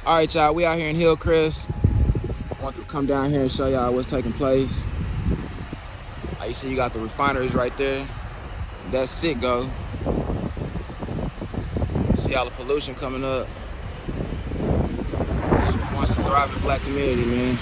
All right, y'all, we out here in Hillcrest. I want to come down here and show y'all what's taking place. Like you see, you got the refineries right there. That's Citgo. See all the pollution coming up. Just wants to thrive in black community, man.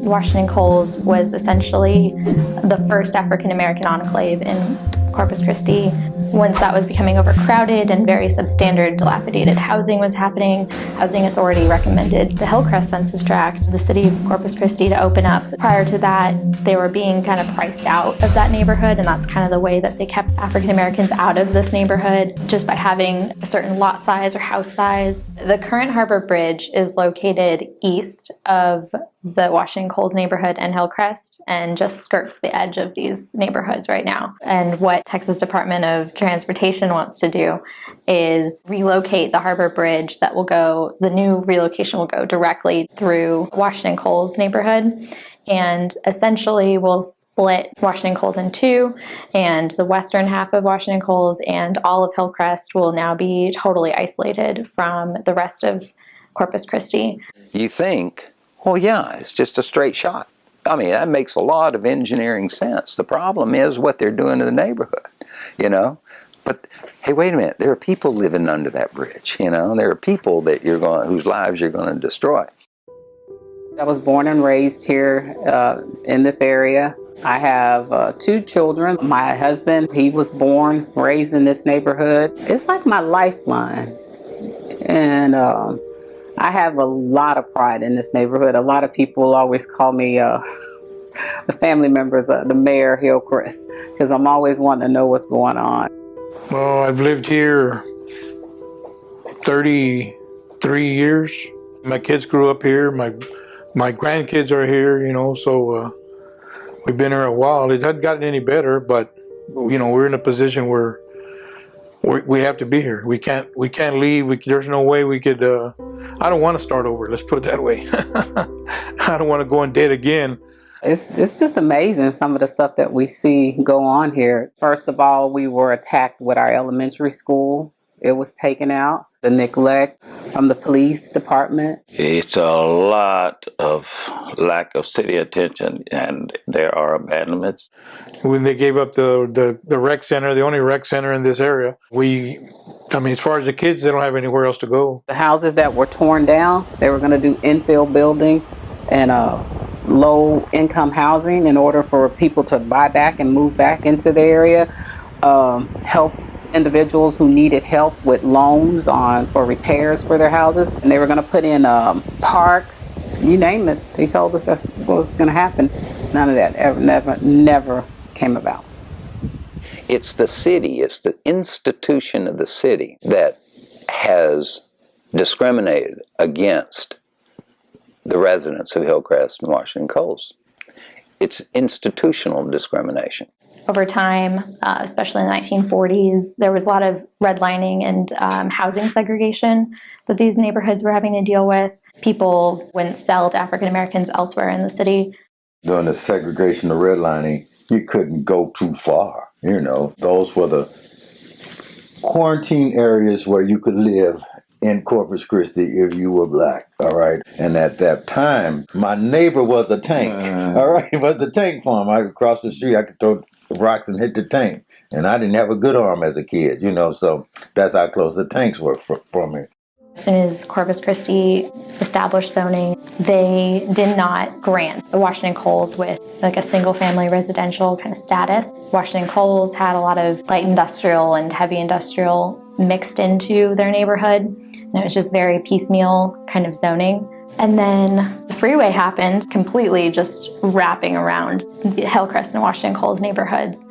Washington Coles was essentially the first African-American enclave in Corpus Christi. Once that was becoming overcrowded and very substandard, dilapidated housing was happening, Housing Authority recommended the Hillcrest census tract, the city of Corpus Christi, to open up. Prior to that, they were being kind of priced out of that neighborhood, and that's kind of the way that they kept African Americans out of this neighborhood, just by having a certain lot size or house size. The current Harbor Bridge is located east of the Washington Coles neighborhood and Hillcrest, and just skirts the edge of these neighborhoods right now. And what Texas Department of Transportation wants to do is relocate the Harbor Bridge. The new relocation will go directly through Washington Coles neighborhood, and essentially will split Washington Coles in two, and the western half of Washington Coles and all of Hillcrest will now be totally isolated from the rest of Corpus Christi. You think, well, yeah, it's just a straight shot. I mean, that makes a lot of engineering sense. The problem is what they're doing to the neighborhood, you know? But hey, wait a minute, there are people living under that bridge, you know? There are people that whose lives you're going to destroy. I was born and raised here in this area. I have 2 children. My husband, he was born, raised in this neighborhood. It's like my lifeline. And I have a lot of pride in this neighborhood. A lot of people always call me the family members, the mayor, Hillcrest, because I'm always wanting to know what's going on. Well, I've lived here 33 years. My kids grew up here. My grandkids are here, you know, so we've been here a while. It hasn't gotten any better, but, you know, we're in a position where we have to be here. We can't leave. There's no way we could, I don't want to start over. Let's put it that way. I don't want to go in debt again. It's just amazing, some of the stuff that we see go on here. First of all, we were attacked with our elementary school. It was taken out. The neglect from the police department. It's a lot of lack of city attention, and there are abandonments. When they gave up the rec center, the only rec center in this area, as far as the kids, they don't have anywhere else to go. The houses that were torn down, they were going to do infill building and low-income housing in order for people to buy back and move back into the area, help individuals who needed help with loans for repairs for their houses, and they were going to put in parks, you name it. They told us that's what was going to happen. None of that never came about. It's the city, it's the institution of the city that has discriminated against the residents of Hillcrest and Washington Coles. It's institutional discrimination. Over time, especially in the 1940s, there was a lot of redlining and housing segregation that these neighborhoods were having to deal with. People wouldn't sell to African Americans elsewhere in the city. During the segregation of redlining, you couldn't go too far. You know, those were the quarantine areas where you could live in Corpus Christi if you were black, all right? And at that time, my neighbor was a tank, all right? It was a tank farm. I could cross the street, I could throw rocks and hit the tank. And I didn't have a good arm as a kid, you know, so that's how close the tanks were from me. As soon as Corpus Christi established zoning, they did not grant the Washington Coles with like a single-family residential kind of status. Washington Coles had a lot of light industrial and heavy industrial mixed into their neighborhood, and it was just very piecemeal kind of zoning. And then the freeway happened, completely just wrapping around the Hillcrest and Washington Coles neighborhoods.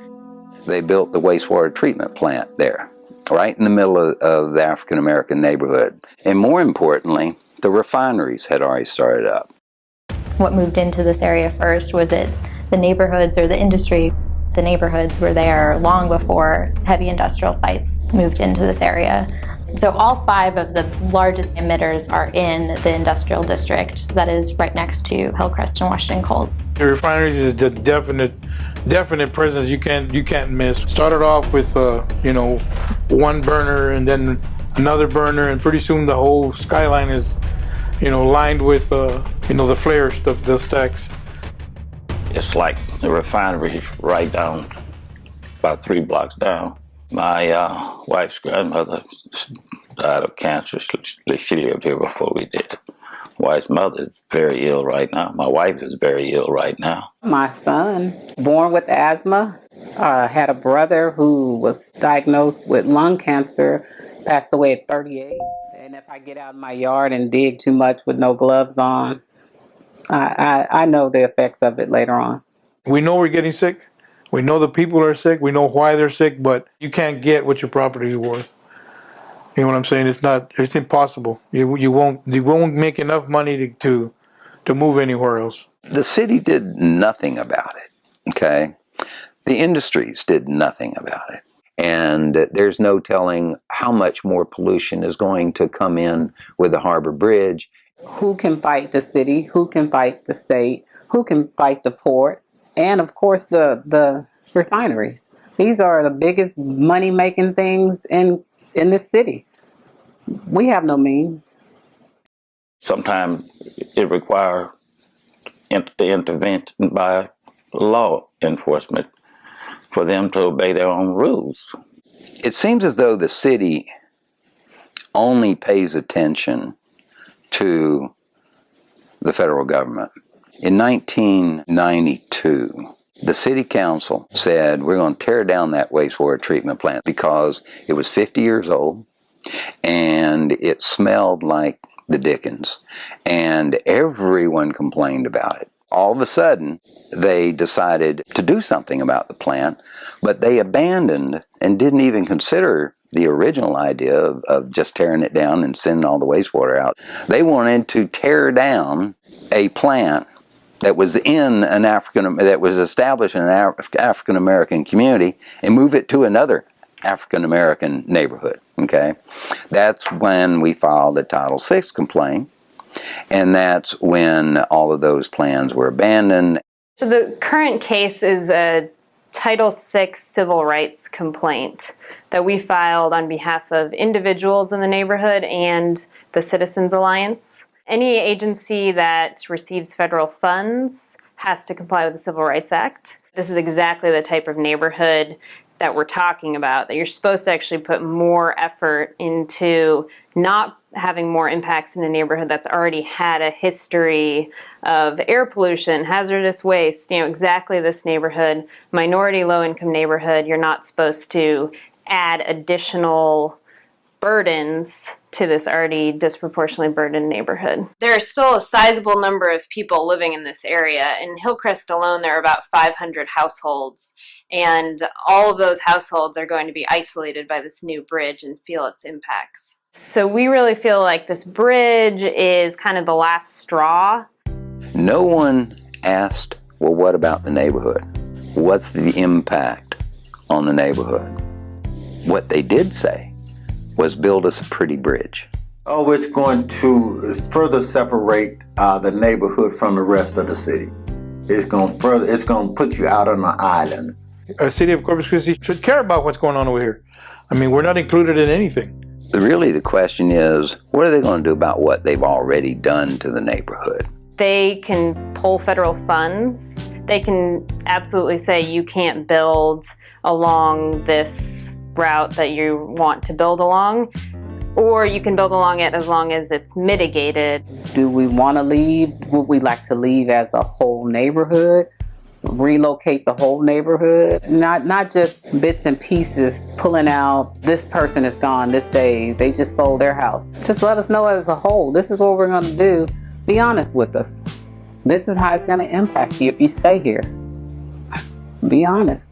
They built the wastewater treatment plant there. right in the middle of the African American neighborhood. And more importantly, the refineries had already started up. What moved into this area first? Was it the neighborhoods or the industry? The neighborhoods were there long before heavy industrial sites moved into this area. So all 5 of the largest emitters are in the industrial district that is right next to Hillcrest and Washington Coles. The refineries is the definite presence you can't miss. Started off with one burner and then another burner, and pretty soon the whole skyline is lined with the flares, the stacks. It's like the refinery right down, about 3 blocks down. My wife's grandmother died of cancer. She lived here before we did. Wife's mother is very ill right now. My wife is very ill right now. My son, born with asthma, had a brother who was diagnosed with lung cancer, passed away at 38. And if I get out in my yard and dig too much with no gloves on, I know the effects of it later on. We know we're getting sick. We know the people are sick. We know why they're sick, but you can't get what your property is worth. You know what I'm saying? It's impossible. You won't make enough money to move anywhere else. The city did nothing about it, okay? The industries did nothing about it. And there's no telling how much more pollution is going to come in with the Harbor Bridge. Who can fight the city? Who can fight the state? Who can fight the port? And of course the refineries. These are the biggest money-making things in this city. We have no means. Sometimes it requires intervention by law enforcement for them to obey their own rules. It seems as though the city only pays attention to the federal government. In 1992, the city council said, we're going to tear down that wastewater treatment plant because it was 50 years old and it smelled like the dickens, and everyone complained about it. All of a sudden, they decided to do something about the plant, but they abandoned and didn't even consider the original idea of just tearing it down and sending all the wastewater out. They wanted to tear down a plant that was established in an African American community and move it to another African American neighborhood. Okay, that's when we filed a Title VI complaint, and that's when all of those plans were abandoned. So the current case is a Title VI civil rights complaint that we filed on behalf of individuals in the neighborhood and the Citizens Alliance. Any agency that receives federal funds has to comply with the Civil Rights Act. This is exactly the type of neighborhood that we're talking about, that you're supposed to actually put more effort into not having more impacts in a neighborhood that's already had a history of air pollution, hazardous waste. Exactly this neighborhood, minority low-income neighborhood, you're not supposed to add additional burdens to this already disproportionately burdened neighborhood. There are still a sizable number of people living in this area. In Hillcrest alone, there are about 500 households, and all of those households are going to be isolated by this new bridge and feel its impacts. So we really feel like this bridge is kind of the last straw. No one asked, well, what about the neighborhood? What's the impact on the neighborhood? What they did say was build us a pretty bridge. Oh, it's going to further separate the neighborhood from the rest of the city. It's going to put you out on an island. The city of Corpus Christi should care about what's going on over here. I mean, we're not included in anything. Really, the question is, what are they going to do about what they've already done to the neighborhood? They can pull federal funds. They can absolutely say you can't build along this route that you want to build along, or you can build along it as long as it's mitigated. Do we want to leave? Would we like to leave as a whole neighborhood? Relocate the whole neighborhood? Not just bits and pieces, pulling out, this person is gone this day, they just sold their house. Just let us know as a whole, this is what we're going to do. Be honest with us. This is how it's going to impact you if you stay here. Be honest.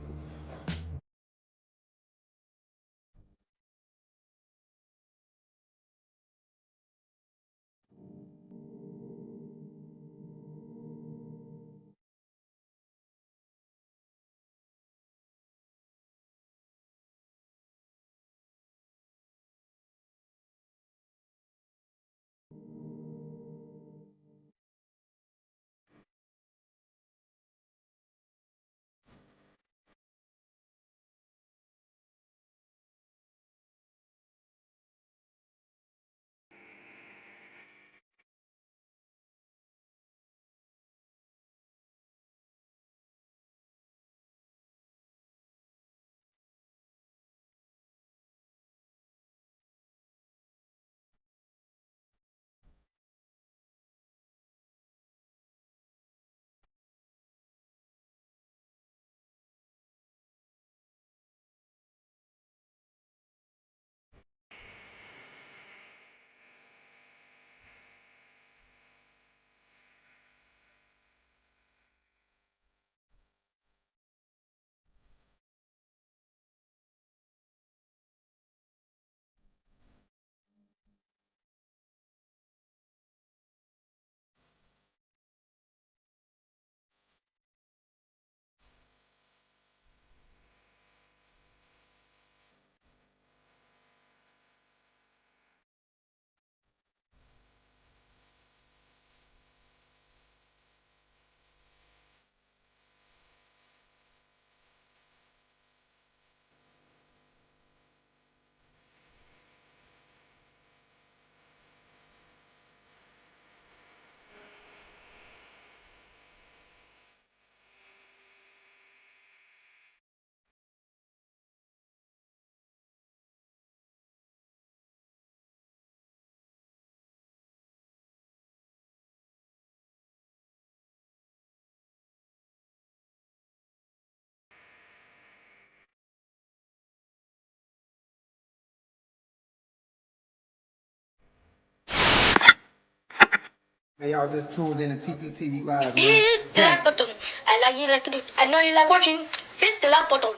Hey, y'all just tuned in to TpTv Live, man. Hit the like button. I know you like watching. Hit the like button.